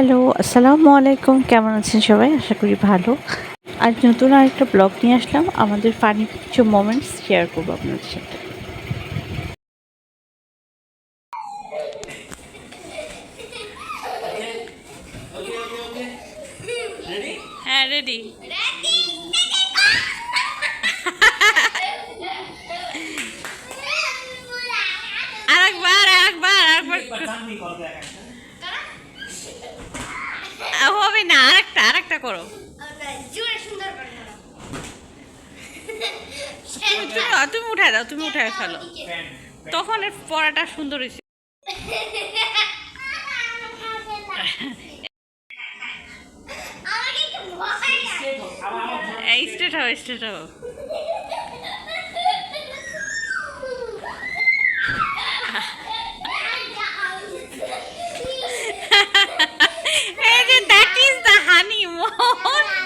Hello, আসসালামু আলাইকুম। কেমন আছেন সবাই? আশা করি ভালো। আজ নতুন আরেকটা ব্লগ নিয়ে আসলাম। আমাদের ফানি কিছু মোমেন্টস শেয়ার করবো আপনাদের সাথে। হ্যাঁ, রেডি। আরেকবার হবে না। আরেকটা করো। তুমি উঠায় দাও, তুমি উঠায় ফেলো। তখন এর পড়াটা সুন্দর হয়েছে। স্ট্রেট হও, স্ট্রেট হও। এই যে দ্যাট ইজ দ্য হানিমুন।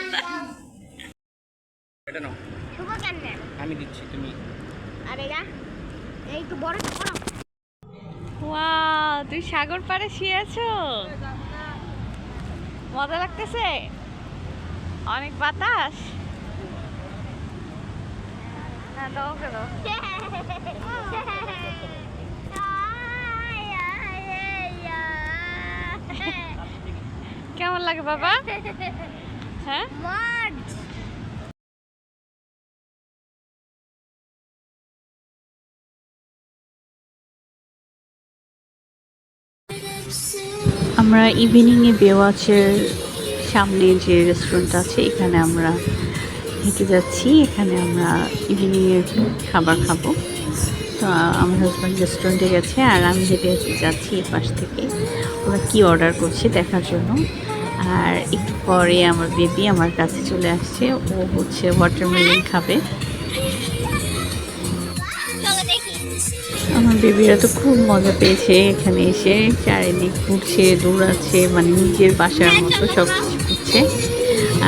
এটা নাও, আমি দিচ্ছি, তুমি। আরে গা এই তো বড় বড় ওয়াও, তুই সাগর পাড়ে শুয়ে আছো? মজা লাগতেছে? অনেক বাতাস। হ্যাঁ, দাও কেন? কেমন লাগে বাবা? হ্যাঁ, মাড আমরা ইভিনিংয়ে বেওয়াচের সামনে যে রেস্টুরেন্ট আছে এখানে আমরা হেঁটে যাচ্ছি। এখানে আমরা ইভিনিংয়ের খাবার খাবো। তো আমার হাজব্যান্ড রেস্টুরেন্টে গেছে আর আমি হেঁটে হেঁটে যাচ্ছি এ পাশ থেকে। ওরা কী অর্ডার করছে দেখার জন্য। আর একটু পরে আমার বেবি আমার কাছে চলে আসছে। ও হচ্ছে ওয়াটারমেলন খাবে। চলো দেখি আমার বেবিরা তো খুব মজা পেয়েছে এখানে এসে। চারিদিক ঘুরছে, দৌড়াচ্ছে, মানে নিজের বাসার মতো সব কিছু করছে।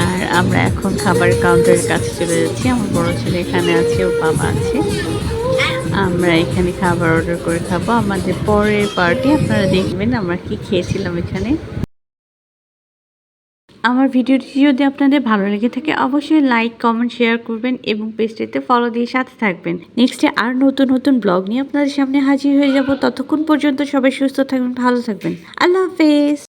আর আমরা এখন খাবার কাউন্টারের কাছে চলে যাচ্ছি। আমার বড় ছেলে এখানে আছে, ওর বাবা আছে। আমরা এখানে খাবার অর্ডার করে খাবো। আমাদের পরের পার্টি আপনারা দেখবেন আমরা কি খেয়েছিলাম এখানে। আমার ভিডিওটি যদি আপনাদের ভালো লেগে থাকে অবশ্যই লাইক, কমেন্ট, শেয়ার করবেন এবং পেজটিতে ফলো দিয়ে সাথে থাকবেন। নেক্সটে আর নতুন নতুন ব্লগ নিয়ে আপনাদের সামনে হাজির হয়ে যাব। ততক্ষণ পর্যন্ত সবাই সুস্থ থাকবেন, ভালো থাকবেন। আল্লাহ হাফেজ।